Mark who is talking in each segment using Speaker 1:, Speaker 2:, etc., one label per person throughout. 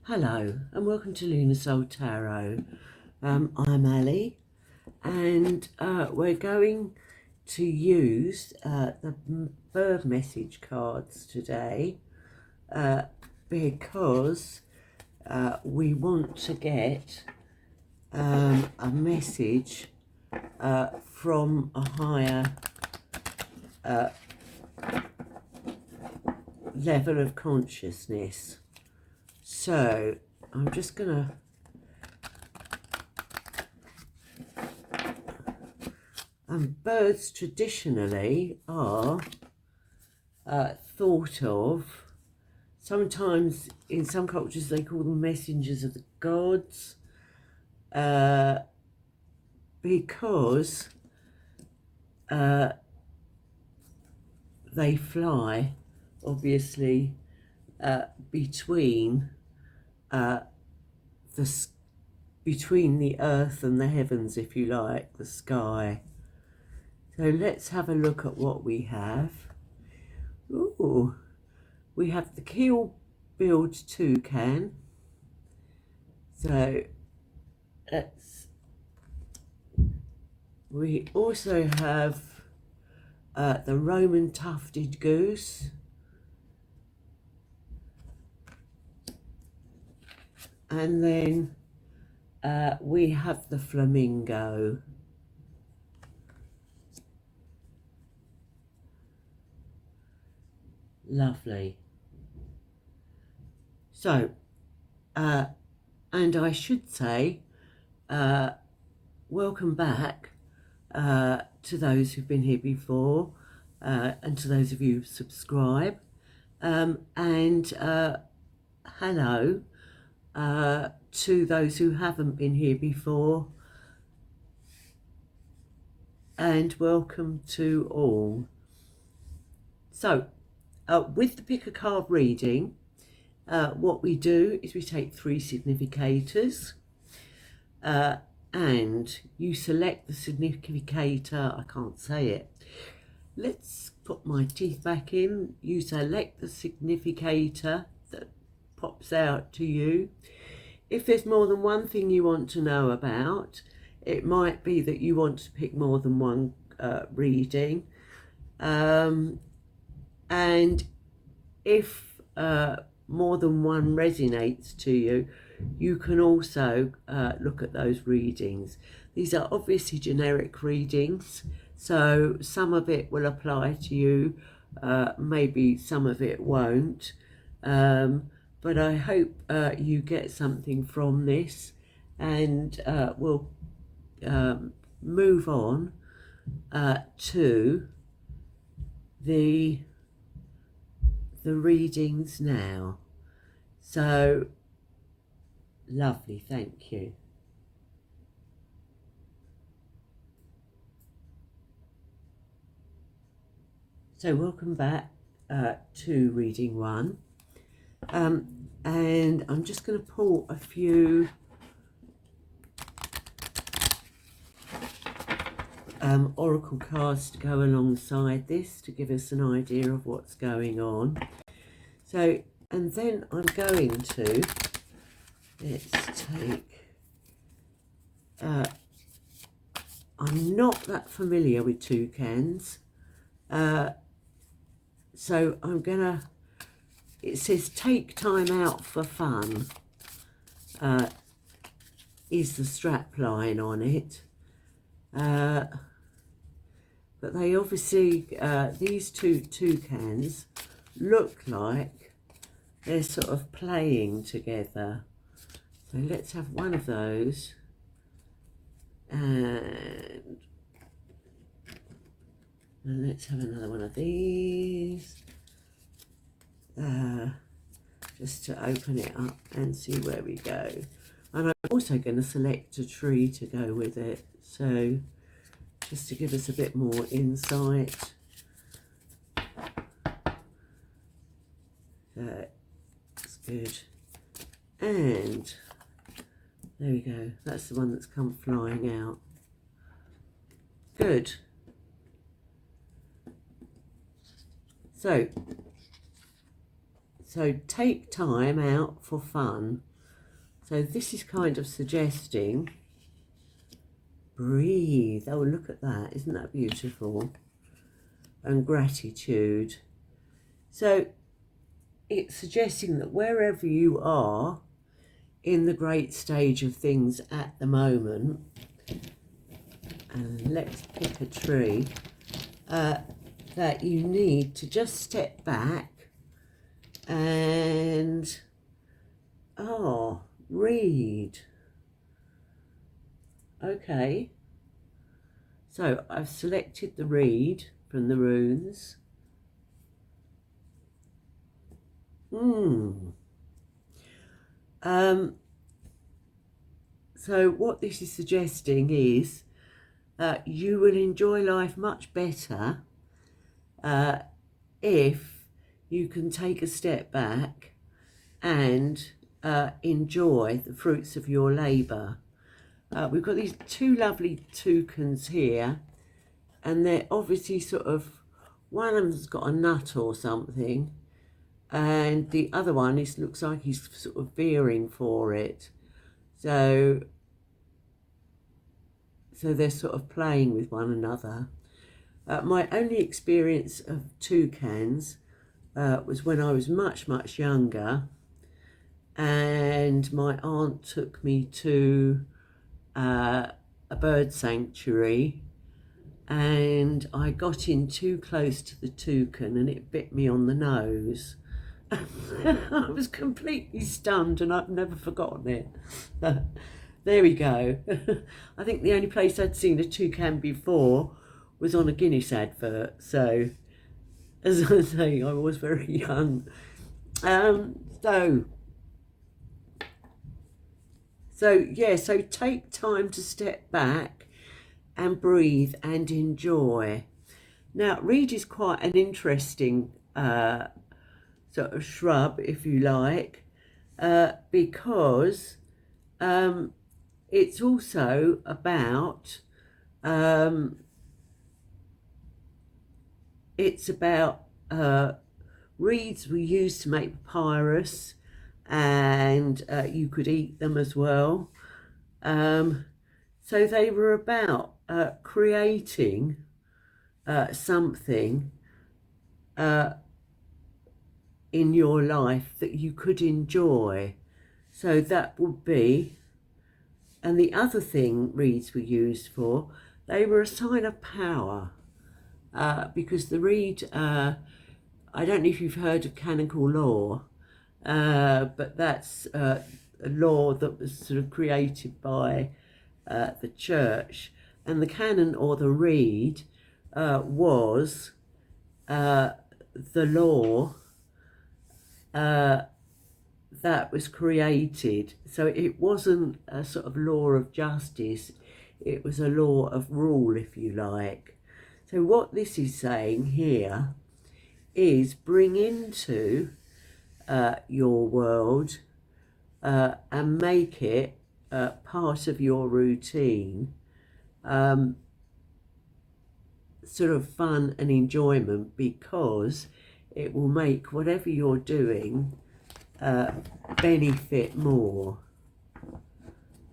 Speaker 1: Hello and welcome to Lunar Soul Tarot. I'm Ali and we're going to use the bird message cards today because we want to get a message from a higher level of consciousness. So I'm just gonna birds traditionally are thought of, sometimes in some cultures they call them messengers of the gods, because they fly obviously between between the earth and the heavens, if you like, the sky. So let's have a look at what we have. Ooh, we have the keel-billed toucan. So we also have the Roman tufted goose. And then we have the flamingo. Lovely. So, and I should say, welcome back to those who've been here before, and to those of you who subscribe, and hello to those who haven't been here before, and welcome to all. So with the pick a card reading, what we do is we take 3 significators, and you select the significator. I can't say it. Let's put my teeth back in. You select the significator that pops out to you. If there's more than one thing you want to know about, it might be that you want to pick more than one reading, and if more than one resonates to you, you can also look at those readings. These are obviously generic readings, so some of it will apply to you, maybe some of it won't, but I hope you get something from this, and we'll move on to the readings now. So lovely, thank you. So welcome back to reading 1, and I'm just going to pull a few oracle cards to go alongside this to give us an idea of what's going on. So, and then I'm going to, let's take, I'm not that familiar with toucans, so I'm gonna, it says take time out for fun, is the strap line on it. But they obviously, these 2 toucans look like they're sort of playing together. So let's have one of those, and let's have another one of these, just to open it up and see where we go. And I'm also going to select a tree to go with it, so just to give us a bit more insight. That's good. And there we go. That's the one that's come flying out. Good. So take time out for fun. So this is kind of suggesting breathe. Oh, look at that. Isn't that beautiful? And gratitude. So it's suggesting that wherever you are in the great stage of things at the moment, and let's pick a tree, that you need to just step back and read. Okay, so I've selected the read from the runes. So what this is suggesting is you will enjoy life much better if you can take a step back and enjoy the fruits of your labour. We've got these two lovely toucans here, and they're obviously sort of, one of them's got a nut or something, and the other one looks like he's sort of veering for it. So they're sort of playing with one another. My only experience of toucans was when I was much, much younger, and my aunt took me to a bird sanctuary, and I got in too close to the toucan and it bit me on the nose. I was completely stunned and I've never forgotten it. There we go. I think the only place I'd seen a toucan before was on a Guinness advert. So, as I say, I was very young. So take time to step back and breathe and enjoy. Now, reed is quite an interesting sort of shrub, if you like, because it's also about reeds were used to make papyrus, and you could eat them as well. So they were about creating something in your life that you could enjoy. So that would be, and the other thing reeds were used for, they were a sign of power, because the reed, I don't know if you've heard of canonical law, but that's a law that was sort of created by the church, and the canon or the reed was the law that was created. So it wasn't a sort of law of justice, it was a law of rule, if you like. So what this is saying here is bring into your world and make it part of your routine, sort of fun and enjoyment, because it will make whatever you're doing benefit more.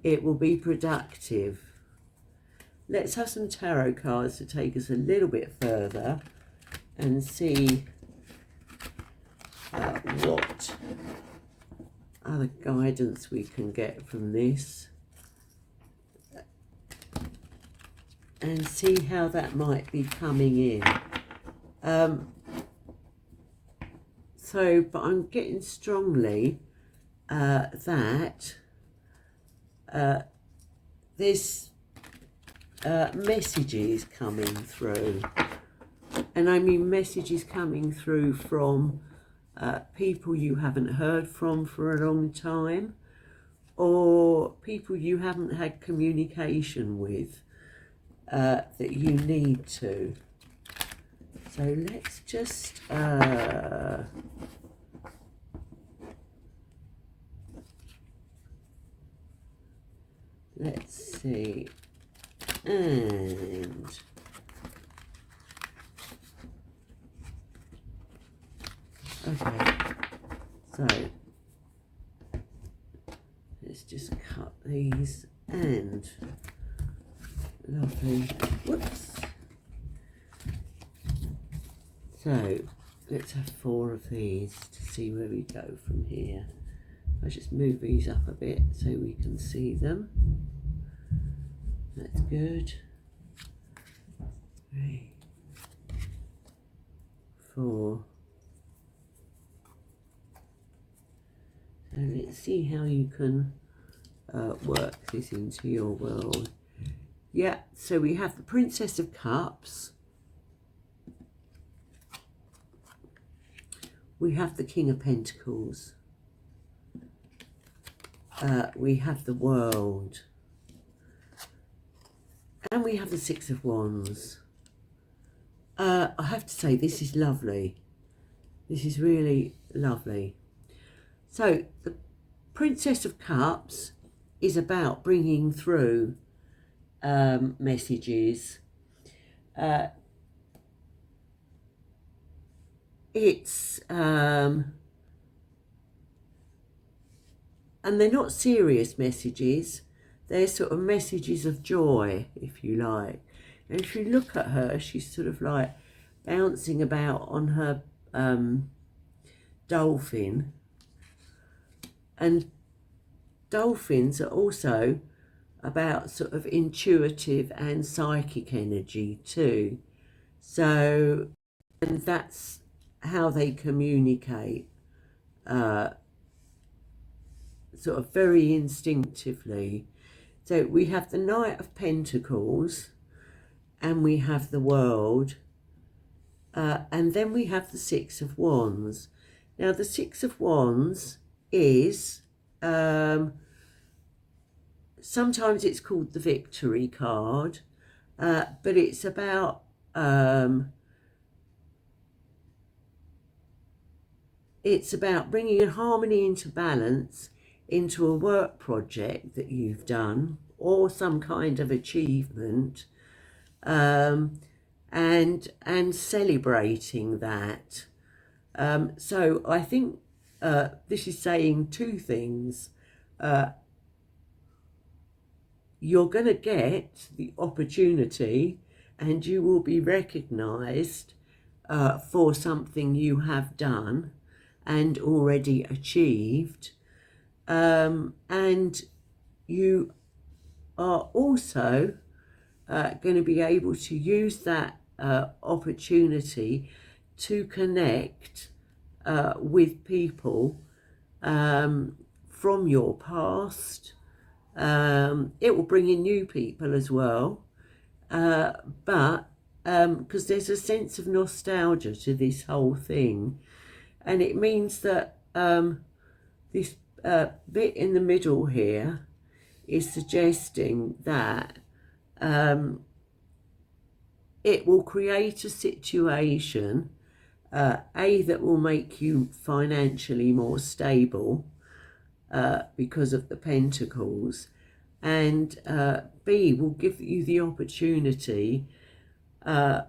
Speaker 1: It will be productive. Let's have some tarot cards to take us a little bit further and see what other guidance we can get from this, and see how that might be coming in. But I'm getting strongly that there's messages coming through, and I mean messages coming through from people you haven't heard from for a long time, or people you haven't had communication with that you need to. So let's just let's see, and okay, so let's just these, and lovely, whoops. So let's have 4 of these to see where we go from here. I'll just move these up a bit so we can see them. That's good. 3, 4. So let's see how you can work this into your world. Yeah, so we have the Princess of Cups. We have the King of Pentacles. We have the World. And we have the Six of Wands. I have to say, this is lovely. This is really lovely. So, the Princess of Cups is about bringing through messages. And they're not serious messages. They're sort of messages of joy, if you like. And if you look at her, she's sort of like bouncing about on her dolphin. And dolphins are also about sort of intuitive and psychic energy too. So, and that's how they communicate, sort of very instinctively. So we have the Knight of Pentacles, and we have the World, and then we have the Six of Wands. Now the Six of Wands is, sometimes it's called the Victory card, but it's about bringing harmony into balance into a work project that you've done, or some kind of achievement, and celebrating that. So I think this is saying 2 things. You're going to get the opportunity, and you will be recognized for something you have done and already achieved. And you are also going to be able to use that opportunity to connect with people from your past. It will bring in new people as well, but because there's a sense of nostalgia to this whole thing, and it means that this bit in the middle here is suggesting that it will create a situation, that will make you financially more stable because of the Pentacles, and B, will give you the opportunity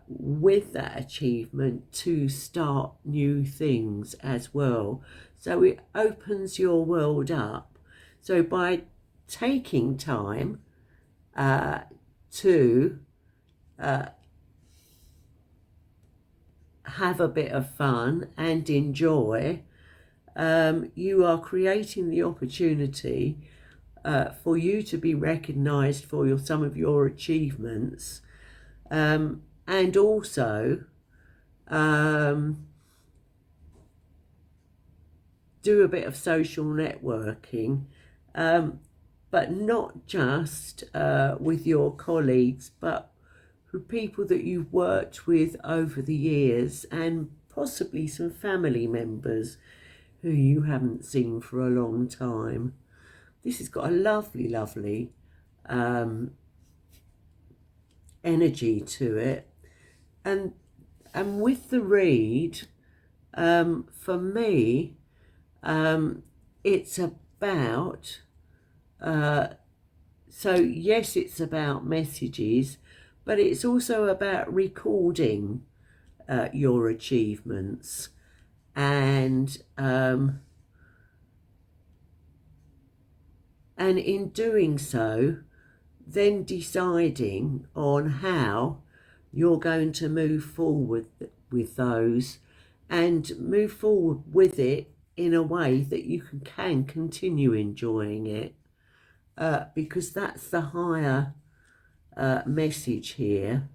Speaker 1: with that achievement to start new things as well. So it opens your world up. So by taking time to have a bit of fun and enjoy, you are creating the opportunity for you to be recognized for some of your achievements, and also do a bit of social networking, but not just with your colleagues, but for people that you've worked with over the years, and possibly some family members who you haven't seen for a long time. This has got a lovely, lovely energy to it. And with the read, for me, it's about, so yes, it's about messages, but it's also about recording your achievements, and And in doing so, then deciding on how you're going to move forward with those and move forward with it in a way that you can continue enjoying it, because that's the higher message here,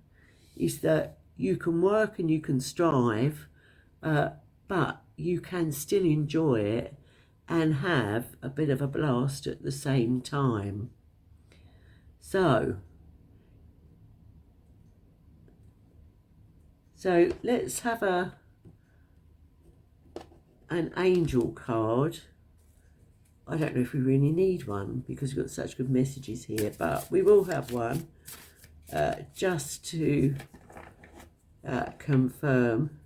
Speaker 1: is that you can work and you can strive, but you can still enjoy it and have a bit of a blast at the same time. So let's have an angel card. I don't know if we really need one because we've got such good messages here, but we will have one just to confirm.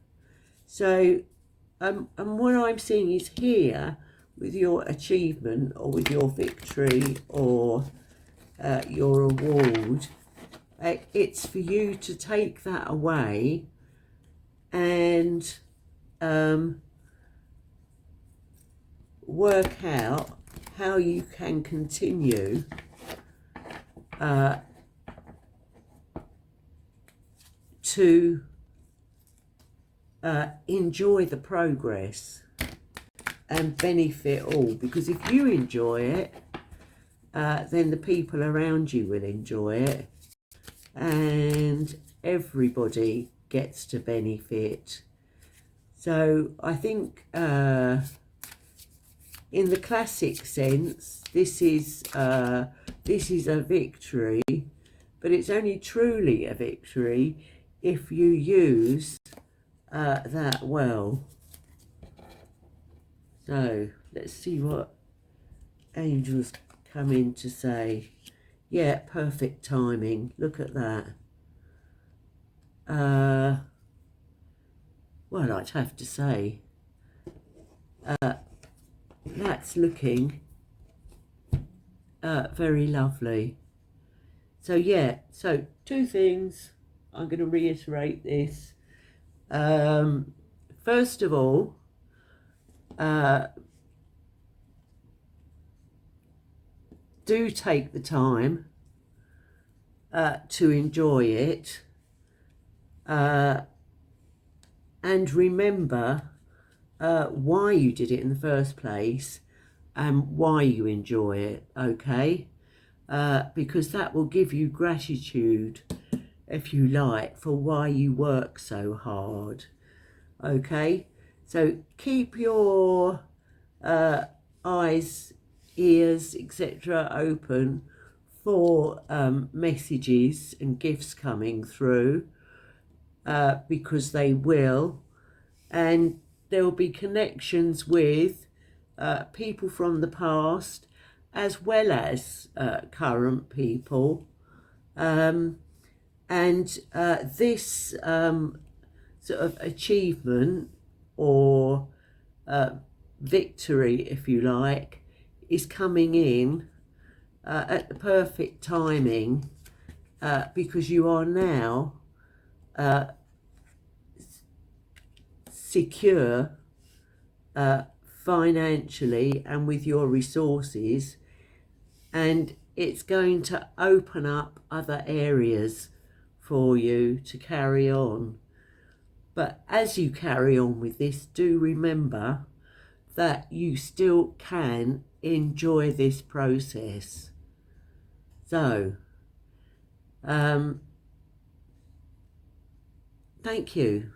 Speaker 1: So and what I'm seeing is here, with your achievement or with your victory or your award, it's for you to take that away and work out how you can continue to enjoy the progress and benefit all. Because if you enjoy it, then the people around you will enjoy it, and everybody gets to benefit. So I think in the classic sense, this is a victory, but it's only truly a victory if you use that well. So let's see what angels come in to say. Yeah, perfect timing. Look at that. Well, I'd have to say that's looking very lovely. So yeah, so two things. I'm going to reiterate this. First of all, do take the time to enjoy it, and remember why you did it in the first place and why you enjoy it, okay? Because that will give you gratitude, if you like, for why you work so hard, okay? So keep your eyes, ears, etc. open for messages and gifts coming through, because they will, and there will be connections with people from the past as well as current people, and this sort of achievement or victory, if you like, is coming in at the perfect timing, because you are now secure financially and with your resources, and it's going to open up other areas for you to carry on. But as you carry on with this, do remember that you still can enjoy this process. So thank you.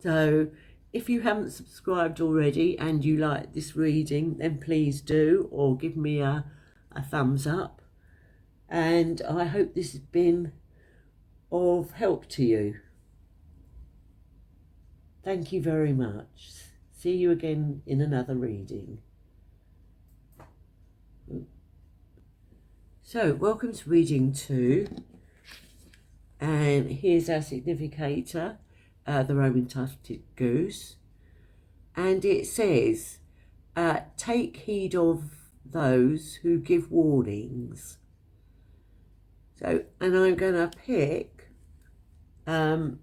Speaker 1: So if you haven't subscribed already and you like this reading, then please do, or give me a thumbs up. And I hope this has been of help to you. Thank you very much. See you again in another reading. So, welcome to reading 2. And here's our significator, the Roman tufted goose. And it says, take heed of those who give warnings. So, and I'm going to pick, and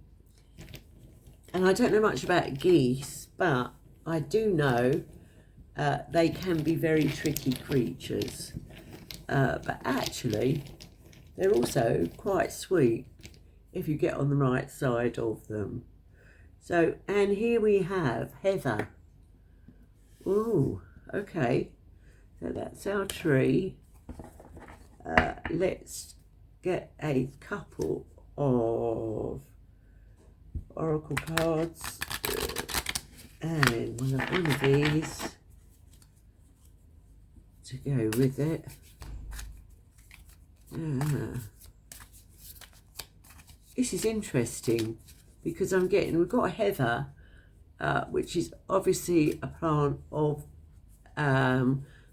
Speaker 1: I don't know much about geese, but I do know they can be very tricky creatures. but actually they're also quite sweet if you get on the right side of them. So, and here we have heather. Ooh, okay, so that's our tree. Let's get a couple of oracle cards and one of these to go with it. This is interesting because we've got a heather, which is obviously a plant of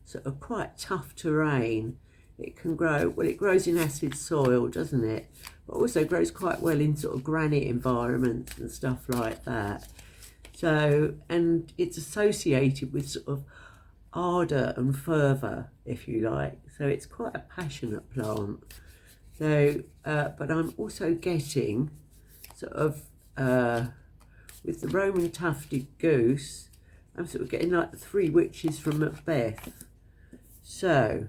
Speaker 1: sort of quite tough terrain. It can grow, well, it grows in acid soil, doesn't it? But also grows quite well in sort of granite environments and stuff like that. So, and it's associated with sort of ardour and fervour, if you like. So it's quite a passionate plant. So, but I'm also getting sort of, with the Roman tufted goose, I'm sort of getting like the three witches from Macbeth. So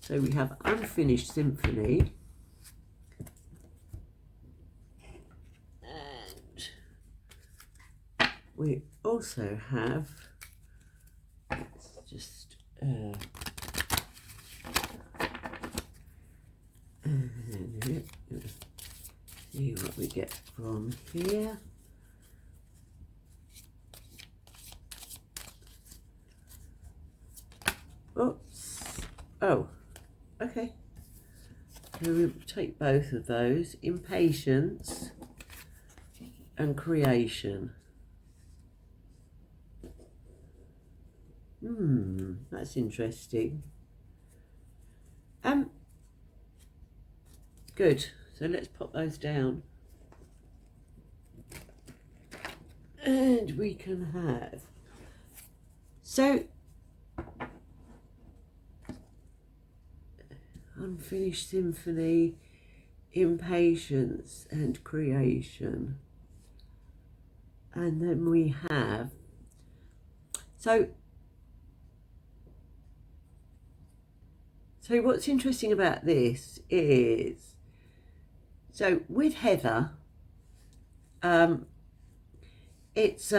Speaker 1: we have unfinished symphony, and we also have, let's just see what we get from here. Oops. Oh, okay. So we'll take both of those. Impatience and creation. That's interesting. Good. So let's pop those down. And we can have, so unfinished symphony, impatience and creation. And then we have, so what's interesting about this is, so with heather, it's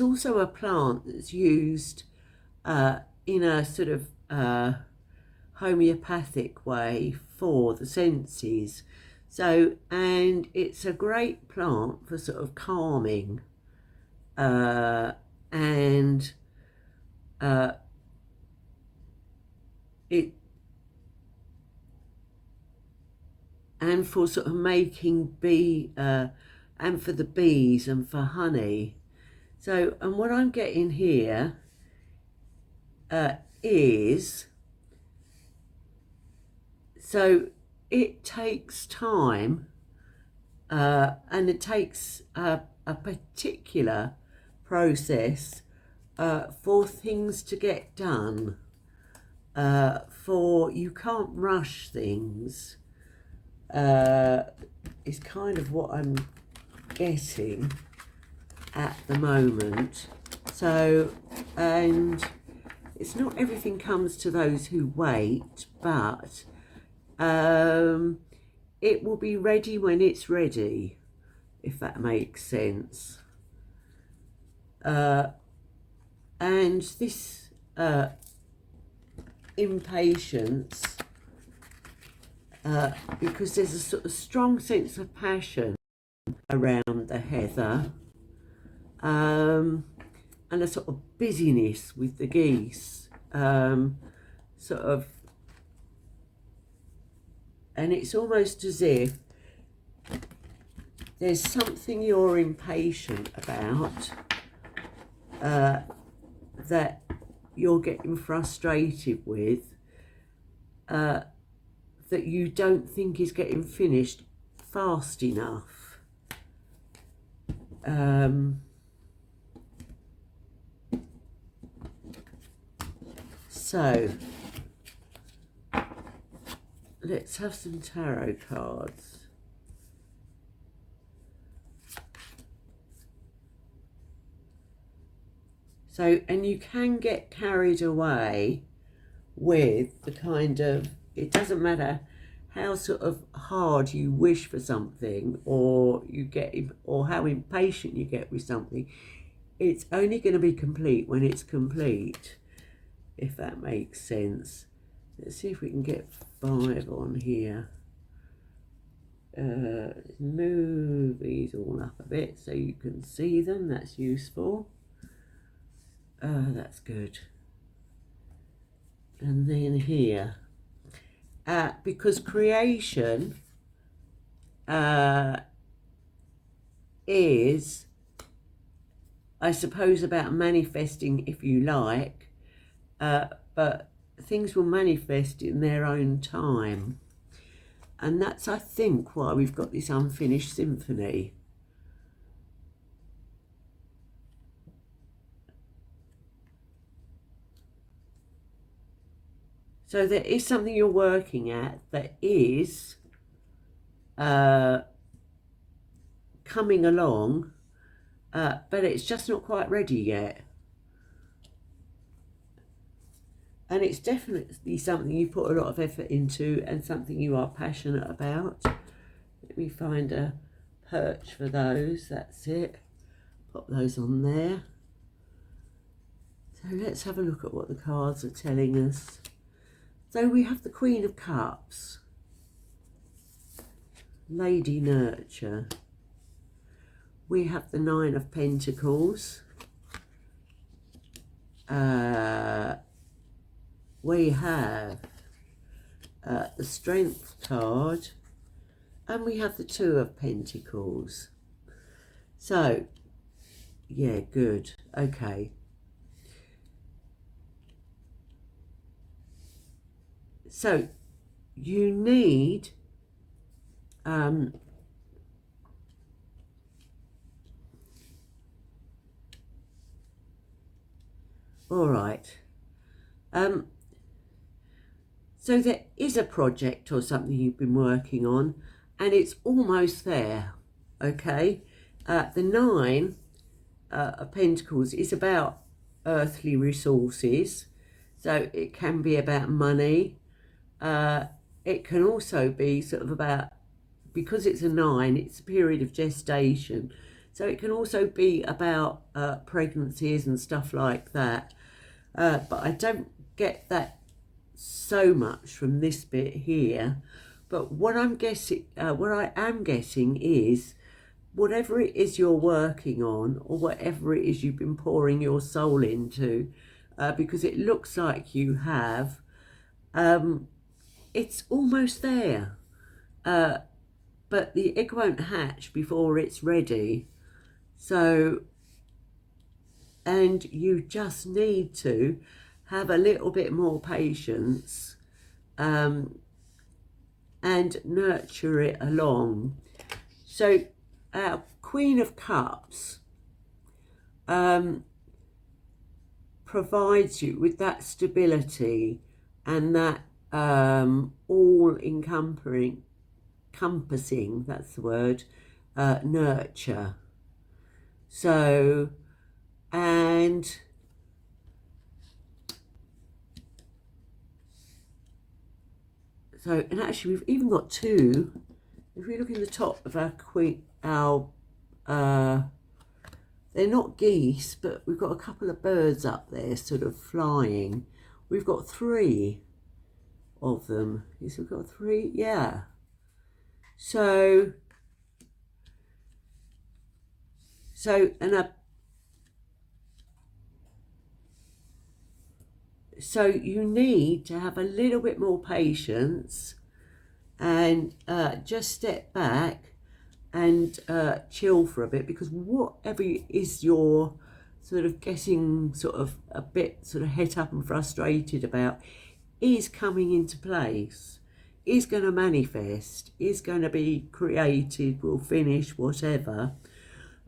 Speaker 1: also a plant that's used in a sort of homeopathic way for the senses. So, and it's a great plant for sort of calming and for sort of making and for the bees and for honey. So, and what I'm getting here is, so it takes time and it takes a particular process for things to get done. For you can't rush things, is kind of what I'm getting at the moment. So, and it's not everything comes to those who wait, but it will be ready when it's ready, if that makes sense. And this impatience, because there's a sort of strong sense of passion around the heather, and a sort of busyness with the geese, sort of, and it's almost as if there's something you're impatient about, that you're getting frustrated with, that you don't think is getting finished fast enough. So let's have some tarot cards. So, and you can get carried away with the kind of, it doesn't matter how sort of hard you wish for something, or you get, or how impatient you get with something. It's only going to be complete when it's complete, if that makes sense. Let's see if we can get 5 on here. Move these all up a bit so you can see them. That's useful. That's good. And then here, because creation is, I suppose, about manifesting, if you like, but things will manifest in their own time. And that's, I think, why we've got this unfinished symphony. So there is something you're working at that is coming along, but it's just not quite ready yet. And it's definitely something you put a lot of effort into and something you are passionate about. Let me find a perch for those. That's it. Pop those on there. So let's have a look at what the cards are telling us. So we have the Queen of Cups, Lady Nurture. We have the Nine of Pentacles. We have the Strength card, and we have the Two of Pentacles. So, yeah, good. Okay. So, you need all right. So there is a project or something you've been working on, and it's almost there, okay? The Nine of Pentacles is about earthly resources, so it can be about money. It can also be sort of about, because it's a 9, it's a period of gestation, so it can also be about pregnancies and stuff like that. But I don't get that so much from this bit here. But what I'm guessing, what I am guessing is whatever it is you're working on, or whatever it is you've been pouring your soul into, because it looks like you have, it's almost there. But the egg won't hatch before it's ready. So, and you just need to have a little bit more patience and nurture it along. So our Queen of Cups provides you with that stability and that all-encompassing, that's the word, nurture. So, and so, and actually we've even got 2. If we look in the top of our queen, they're not geese, but we've got a couple of birds up there sort of flying. We've got 3 of them. Yes, we've got 3, yeah. So so you need to have a little bit more patience and just step back and chill for a bit, because whatever is you're sort of getting sort of a bit sort of het up and frustrated about is coming into place, is going to manifest, is going to be created, will finish, whatever.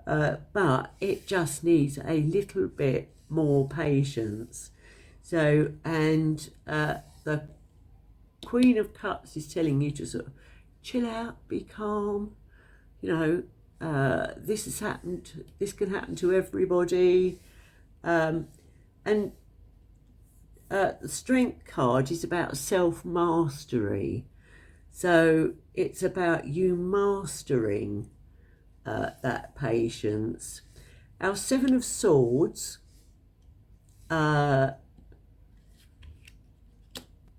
Speaker 1: But it just needs a little bit more patience. So, and the Queen of Cups is telling you to sort of chill out, be calm. You know, this has happened, this can happen to everybody. And the Strength card is about self-mastery. So it's about you mastering that patience. Our Seven of Swords,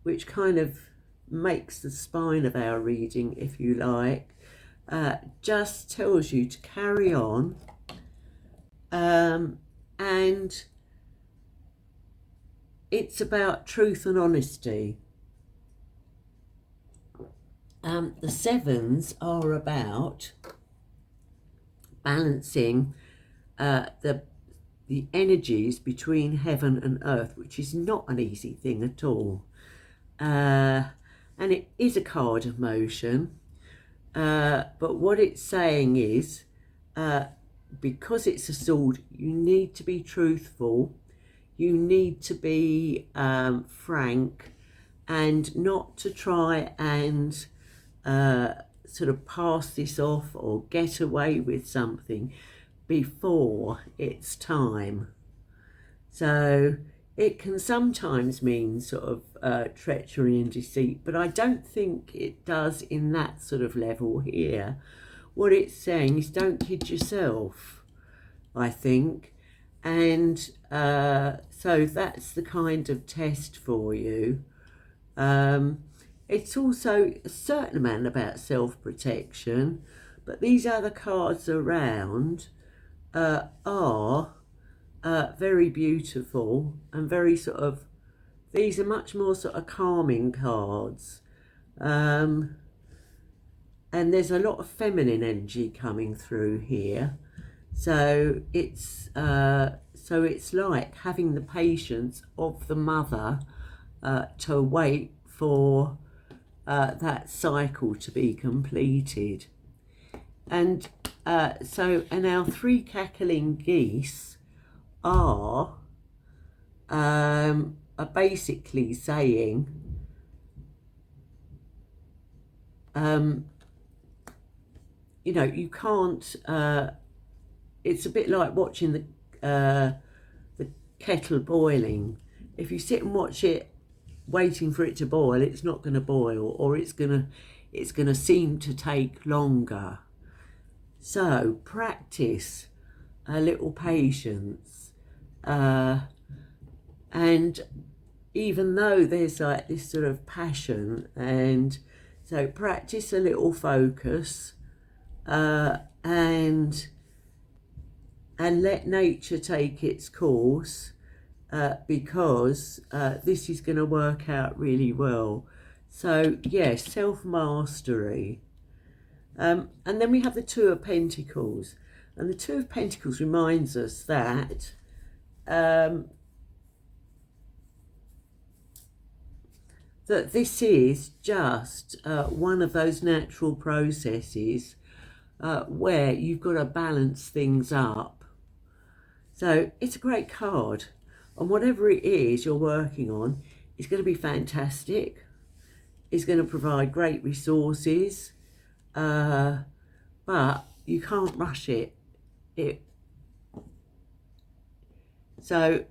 Speaker 1: which kind of makes the spine of our reading, if you like, just tells you to carry on, and it's about truth and honesty. The sevens are about balancing the energies between heaven and earth, which is not an easy thing at all. And it is a card of motion, but what it's saying is, because it's a sword, you need to be truthful, you need to be frank, and not to try and sort of pass this off or get away with something before it's time. So it can sometimes mean sort of treachery and deceit, but I don't think it does in that sort of level here. What it's saying is don't kid yourself, I think. And so that's the kind of test for you. It's also a certain amount about self-protection, but these other cards around are very beautiful and very sort of, these are much more sort of calming cards, and there's a lot of feminine energy coming through here. So it's like having the patience of the mother to wait for that cycle to be completed. And and our three cackling geese are basically saying, you know, you can't, it's a bit like watching the kettle boiling. If you sit and watch it waiting for it to boil, it's not going to boil, or it's going to seem to take longer. So practice a little patience, and even though there's like this sort of passion, and so practice a little focus, and let nature take its course, because this is going to work out really well. So yes, self-mastery. And then we have the Two of Pentacles, and the Two of Pentacles reminds us that that this is just one of those natural processes where you've got to balance things up. So it's a great card, and whatever it is you're working on is going to be fantastic. It's going to provide great resources, but you can't rush it. So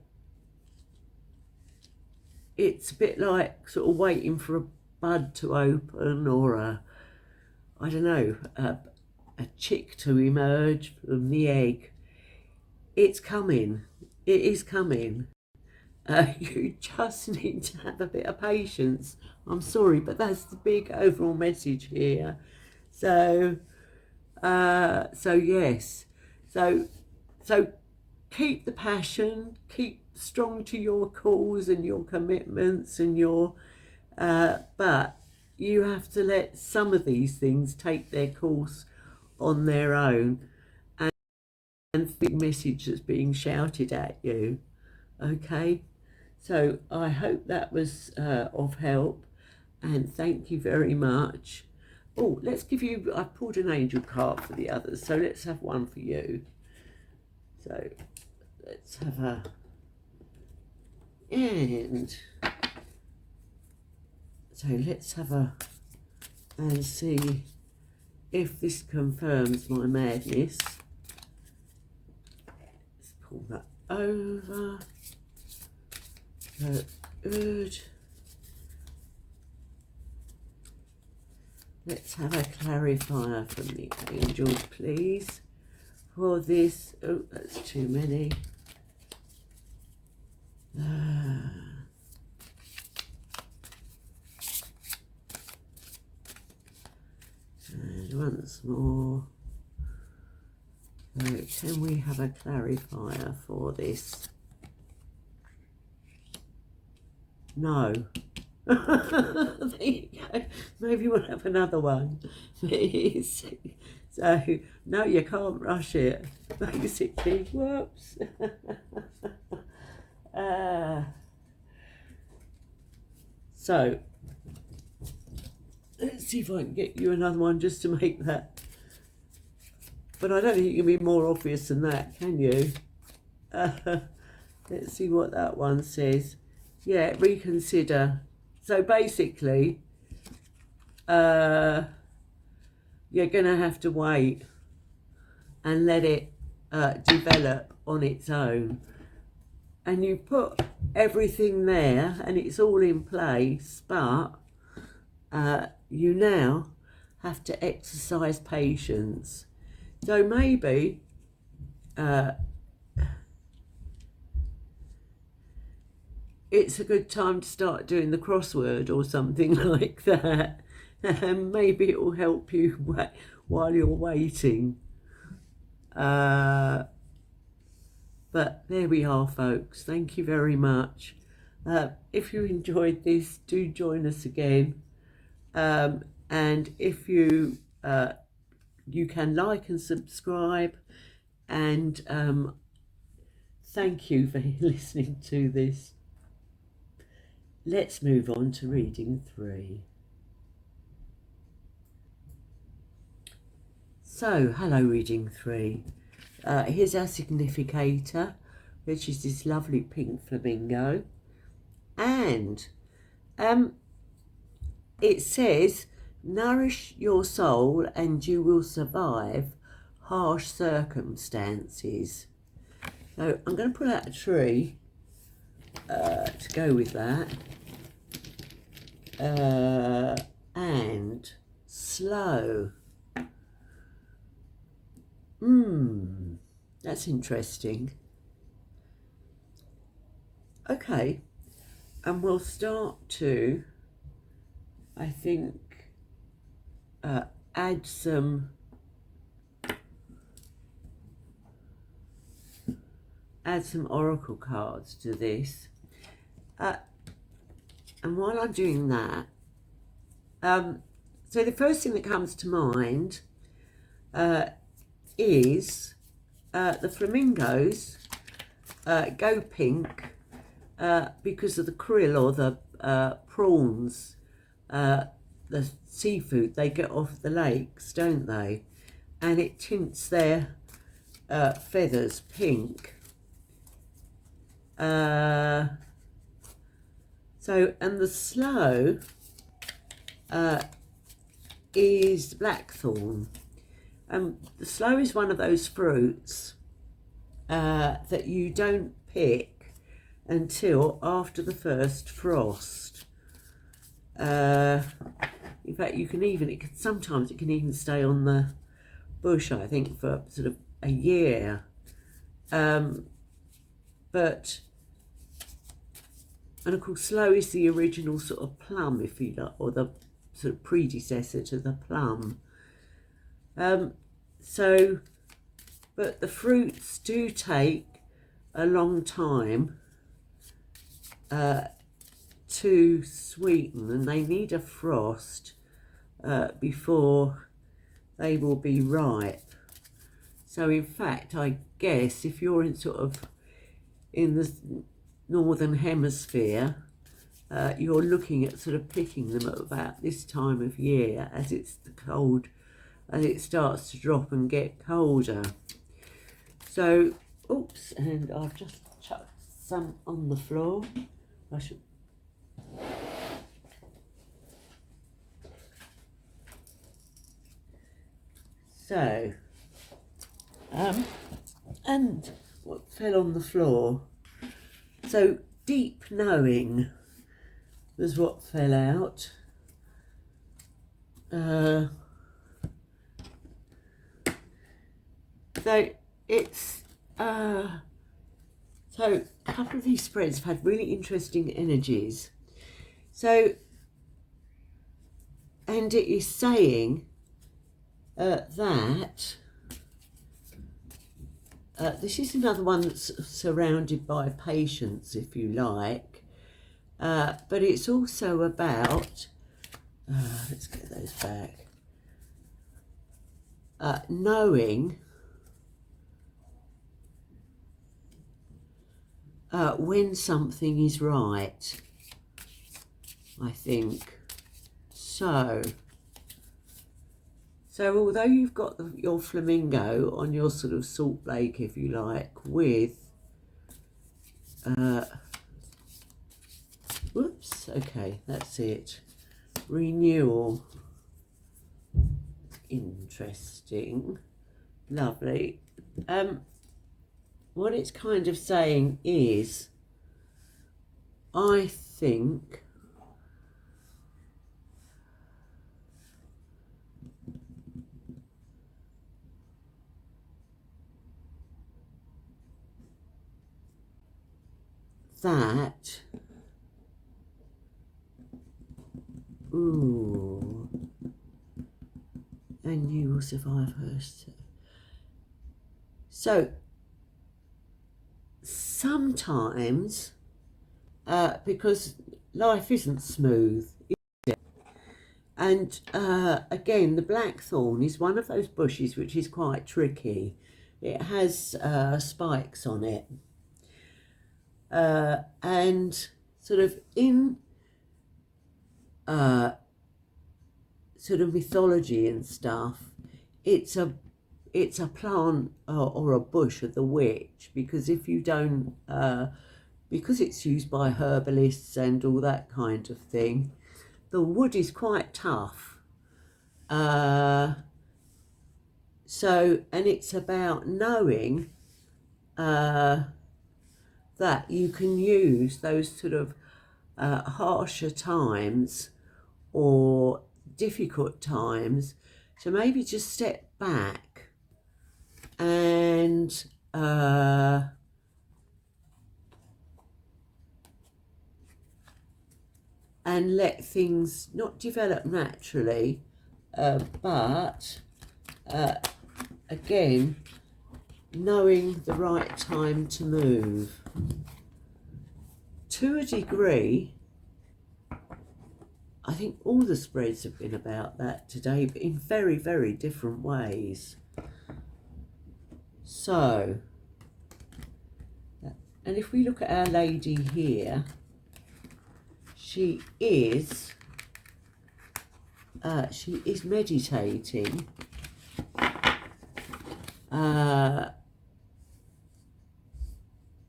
Speaker 1: it's a bit like sort of waiting for a bud to open, or I don't know, a chick to emerge from the egg. It's coming. It is coming. You just need to have a bit of patience. I'm sorry, but that's the big overall message here. So, yes. So keep the passion. Keep strong to your cause and your commitments and your. But you have to let some of these things take their course on their own, and the big message that's being shouted at you. Okay, so I hope that was of help, and thank you very much. Oh, let's give you, I pulled an angel card for the others, so let's have one for you. So let's have a, and so let's have a, and see if this confirms my madness. Let's pull that over. Good. Let's have a clarifier from the angels, please, for this. Oh, that's too many. And once more. So can we have a clarifier for this? No. There you go. Maybe we'll have another one. Please. So, no, you can't rush it. Basically, whoops. So, let's see if I can get you another one just to make that. But I don't think you can be more obvious than that, can you? Let's see what that one says. Yeah, reconsider. So basically, you're going to have to wait and let it develop on its own. And you put everything there and it's all in place, but you now have to exercise patience. So maybe it's a good time to start doing the crossword or something like that. And maybe it will help you while you're waiting. But there we are, folks. Thank you very much. If you enjoyed this, do join us again. And if you you can like and subscribe. And thank you for listening to this. Let's move on to reading 3. So, hello reading 3. Here's our significator, which is this lovely pink flamingo. And it says, nourish your soul and you will survive harsh circumstances. So I'm going to pull out a tree to go with that. And slow. That's interesting. Okay, and we'll start to, I think, add some oracle cards to this. And while I'm doing that, so the first thing that comes to mind is the flamingos go pink because of the krill or the prawns, the seafood they get off the lakes, don't they? And it tints their feathers pink. So, and the sloe is blackthorn. The sloe is one of those fruits that you don't pick until after the first frost. In fact, you can even, sometimes it can even stay on the bush, I think, for sort of a year. But, and of course, sloe is the original sort of plum, if you like, or the sort of predecessor to the plum. So, but the fruits do take a long time to sweeten, and they need a frost before they will be ripe. So in fact, I guess if you're in sort of in the northern hemisphere, you're looking at sort of picking them at about this time of year as it's the cold, as it starts to drop and get colder. So, oops, and I've just chucked some on the floor. I should. So, and what fell on the floor. So deep knowing was what fell out. So it's so a couple of these spreads have had really interesting energies. So, and it is saying that this is another one that's surrounded by patience, if you like, but it's also about, let's get those back, knowing when something is right, I think. So although you've got your flamingo on your sort of salt lake, if you like, with, whoops, okay, that's it, renewal, interesting, lovely. What it's kind of saying is, I think that, ooh, and you will survive her. So sometimes, because life isn't smooth, is it? And again, the blackthorn is one of those bushes which is quite tricky. It has spikes on it. And sort of in sort of mythology and stuff, it's a plant or a bush of the witch, because if you don't, because it's used by herbalists and all that kind of thing, the wood is quite tough. So, and it's about knowing that you can use those sort of harsher times or difficult times to maybe just step back and let things not develop naturally, but again, knowing the right time to move. To a degree, I think all the spreads have been about that today, but in very, very different ways. So, and if we look at our lady here, she is meditating,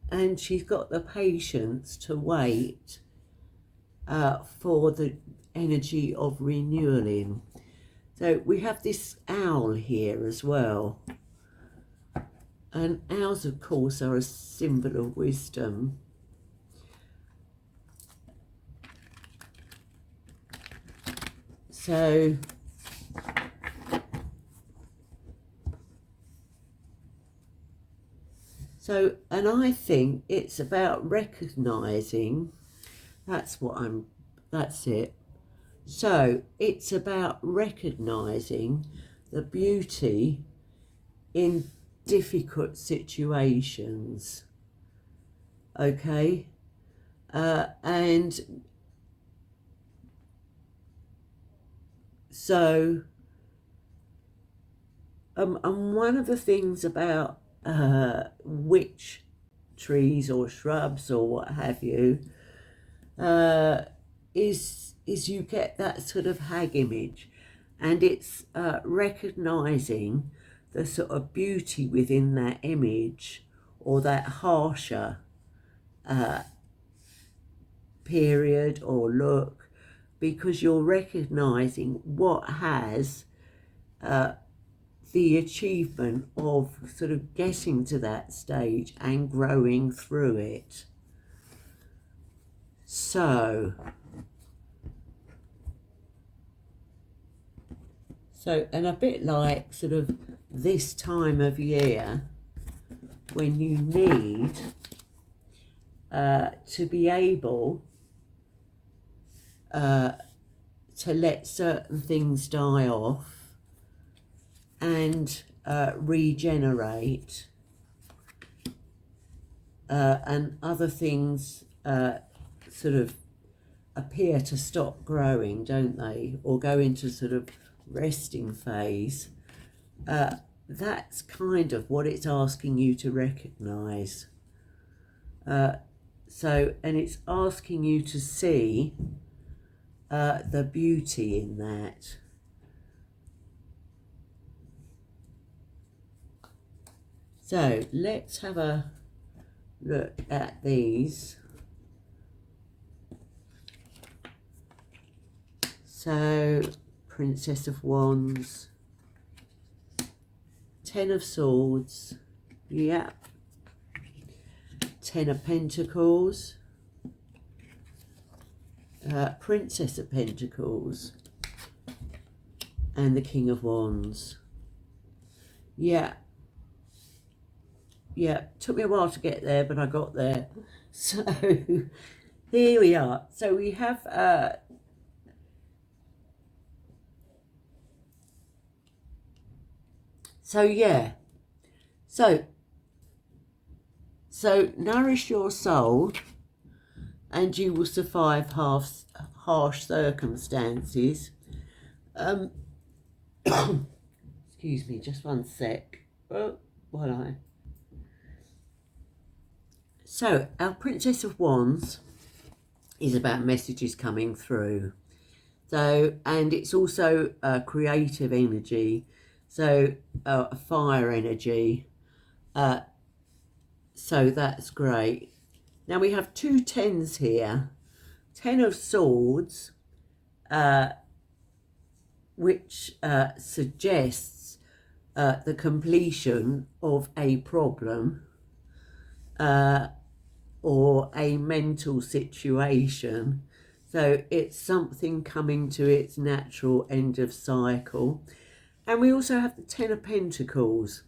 Speaker 1: and she's got the patience to wait for the energy of renewal in. So we have this owl here as well, and owls of course are a symbol of wisdom. So and I think it's about recognizing, that's it. So it's about recognizing the beauty in difficult situations, okay? And so, and one of the things about witch trees or shrubs or what have you, is you get that sort of hag image, and it's recognizing the sort of beauty within that image, or that harsher period or look, because you're recognizing what has the achievement of sort of getting to that stage and growing through it. So and a bit like sort of this time of year when you need to be able to let certain things die off and regenerate, and other things sort of appear to stop growing, don't they, or go into sort of resting phase. That's kind of what it's asking you to recognize. And it's asking you to see the beauty in that. So let's have a look at these. So Princess of Wands, Ten of Swords, yeah, Ten of Pentacles, Princess of Pentacles, and the King of Wands. Yeah, took me a while to get there, but I got there. So here we are. So we have so nourish your soul and you will survive harsh circumstances. Excuse me, just one sec. So our Princess of Wands is about messages coming through. So, and it's also a creative energy. So a fire energy. So that's great. Now we have two tens here. Ten of Swords, which suggests the completion of a problem or a mental situation. So it's something coming to its natural end of cycle. And we also have the Ten of Pentacles,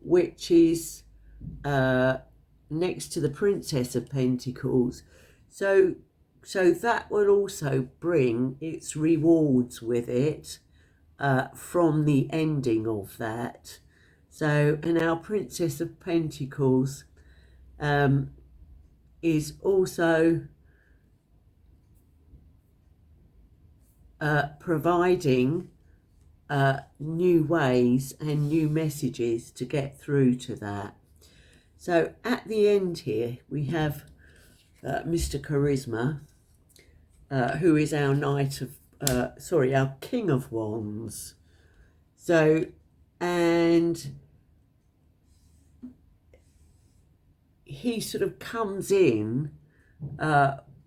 Speaker 1: which is next to the Princess of Pentacles. So that will also bring its rewards with it from the ending of that. So, and our Princess of Pentacles is also providing new ways and new messages to get through to that. So at the end here we have Mr. Charisma, who is our our King of Wands. So, and he sort of comes in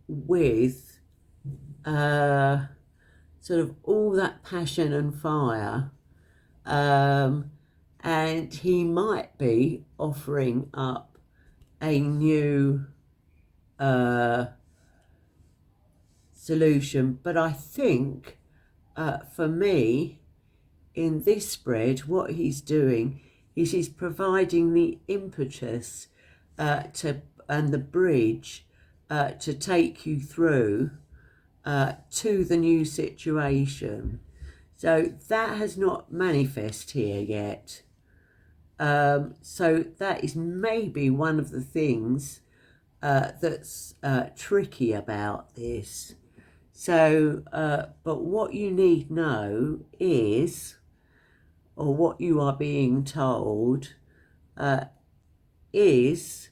Speaker 1: with sort of all that passion and fire, and he might be offering up a new solution. But I think for me in this spread, what he's doing is he's providing the impetus and the bridge to take you through to the new situation. So that has not manifest here yet. So that is maybe one of the things that's tricky about this. So, but what you need know is, or what you are being told is,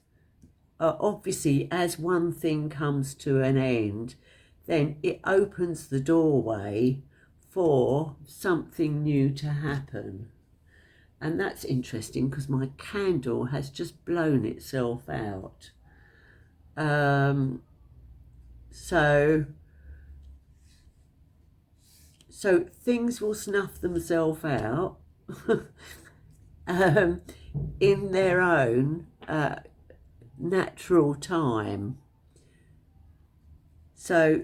Speaker 1: obviously as one thing comes to an end, then it opens the doorway for something new to happen. And that's interesting because my candle has just blown itself out. So so things will snuff themselves out in their own natural time. So,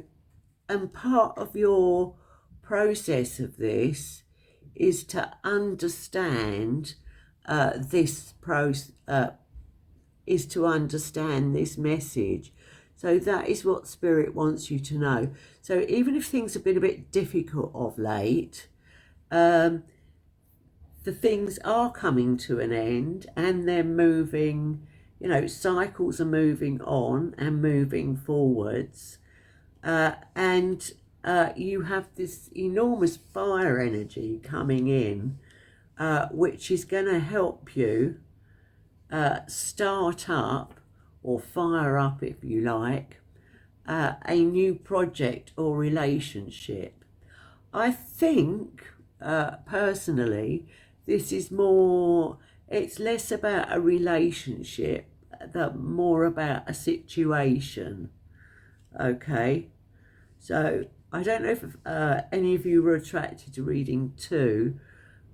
Speaker 1: and part of your process of this is to understand this message. So that is what Spirit wants you to know. So even if things have been a bit difficult of late, the things are coming to an end, and they're moving, you know, cycles are moving on and moving forwards. And you have this enormous fire energy coming in, which is going to help you start up, or fire up if you like, a new project or relationship. I think personally this is more, it's less about a relationship, more about a situation. Okay, so I don't know if any of you were attracted to reading 2,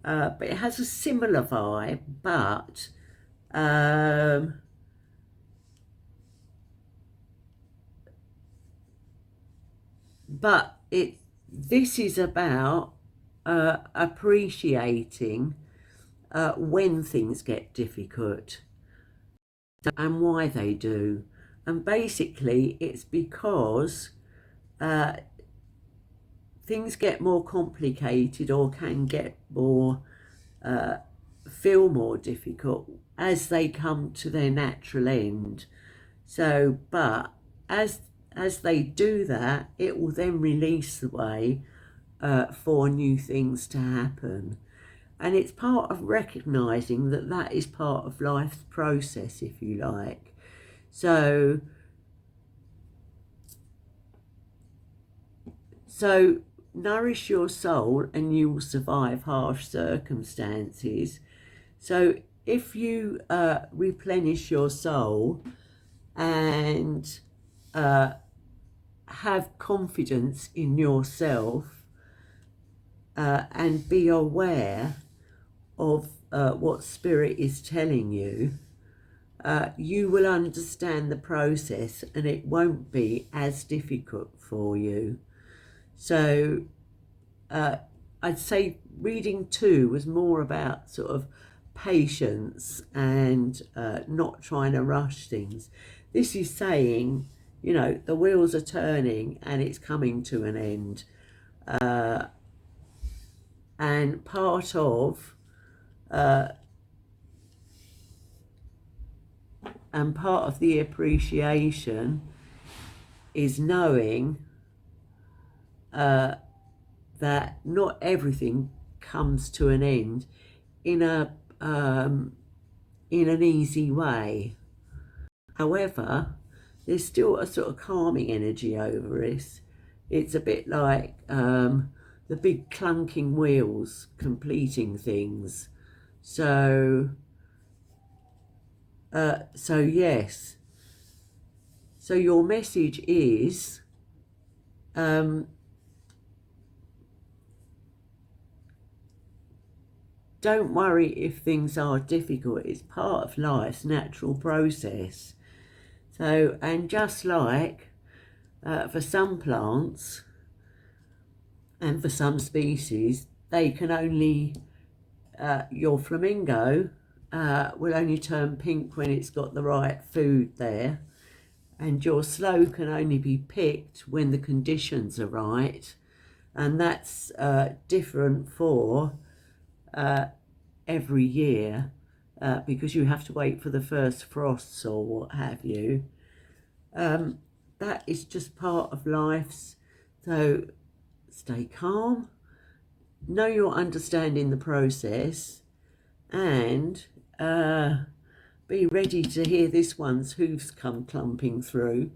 Speaker 1: but it has a similar vibe, but this is about appreciating when things get difficult and why they do. And basically it's because things get more complicated, or can get more feel more difficult as they come to their natural end. So, but as they do that, it will then release the way for new things to happen. And it's part of recognizing that that is part of life's process, if you like. So nourish your soul and you will survive harsh circumstances. So if you replenish your soul and have confidence in yourself and be aware of what Spirit is telling you, you will understand the process and it won't be as difficult for you. So I'd say reading 2 was more about sort of patience and not trying to rush things. This is saying, you know, the wheels are turning and it's coming to an end. And part of the appreciation is knowing that not everything comes to an end in an easy way. However, there's still a sort of calming energy over this. It's a bit like the big clunking wheels completing things. So yes. So your message is don't worry if things are difficult. It's part of life's natural process. So, and just like for some plants and for some species, they can only, your flamingo will only turn pink when it's got the right food there. And your sloe can only be picked when the conditions are right. And that's different for every year because you have to wait for the first frosts or what have you. That is just part of life's. So stay calm, know you're understanding the process, and be ready to hear this one's hooves come clumping through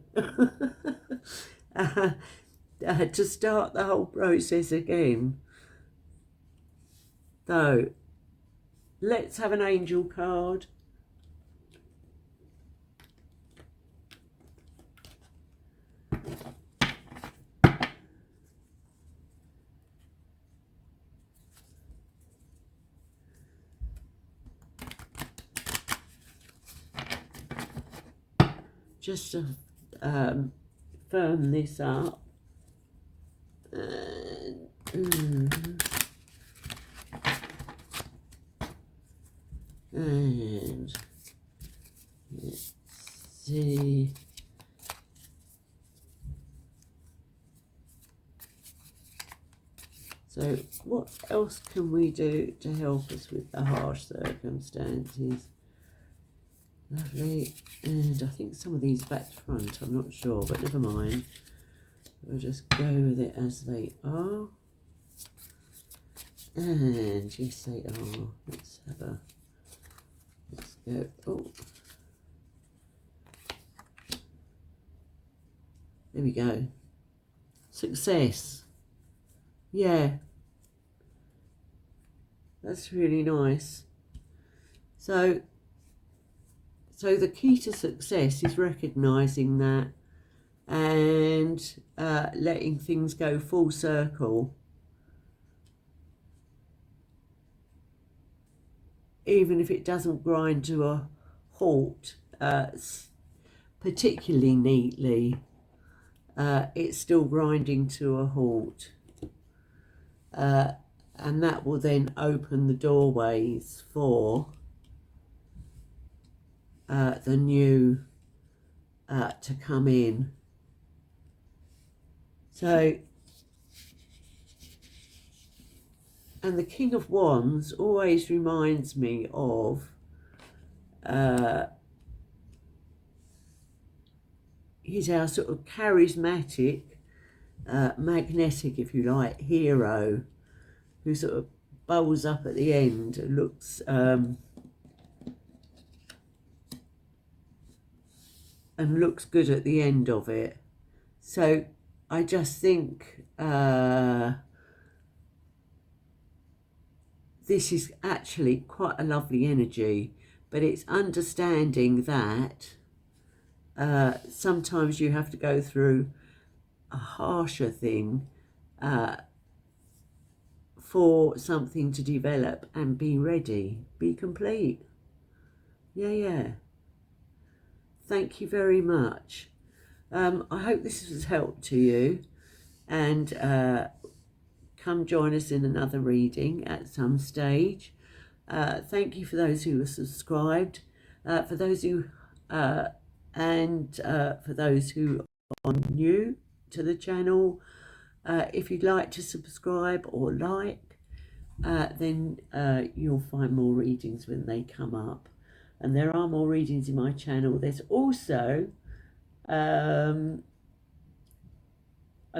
Speaker 1: to start the whole process again. So let's have an angel card. just to firm this up. And, and let's see. So what else can we do to help us with the harsh circumstances? Lovely. And I think some of these back to front, I'm not sure, but never mind. We'll just go with it as they are. And yes, they are. Let's go. Oh, there we go. Success. Yeah, that's really nice. So the key to success is recognizing that and letting things go full circle. Even if it doesn't grind to a halt particularly neatly, it's still grinding to a halt. And that will then open the doorways for the new to come in. So, and the King of Wands always reminds me of he's our sort of charismatic, magnetic, if you like, hero who sort of bubbles up at the end and looks good at the end of it. So I just think this is actually quite a lovely energy, but it's understanding that sometimes you have to go through a harsher thing for something to develop and be ready, be complete. Yeah. Thank you very much. I hope this has helped to you, and come join us in another reading at some stage. Thank you for those who are subscribed, for those who for those who are new to the channel. If you'd like to subscribe or like, then you'll find more readings when they come up. And there are more readings in my channel. There's also, I've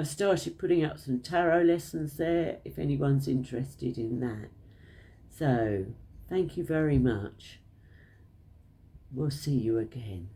Speaker 1: started putting up some tarot lessons there, if anyone's interested in that. So, thank you very much. We'll see you again.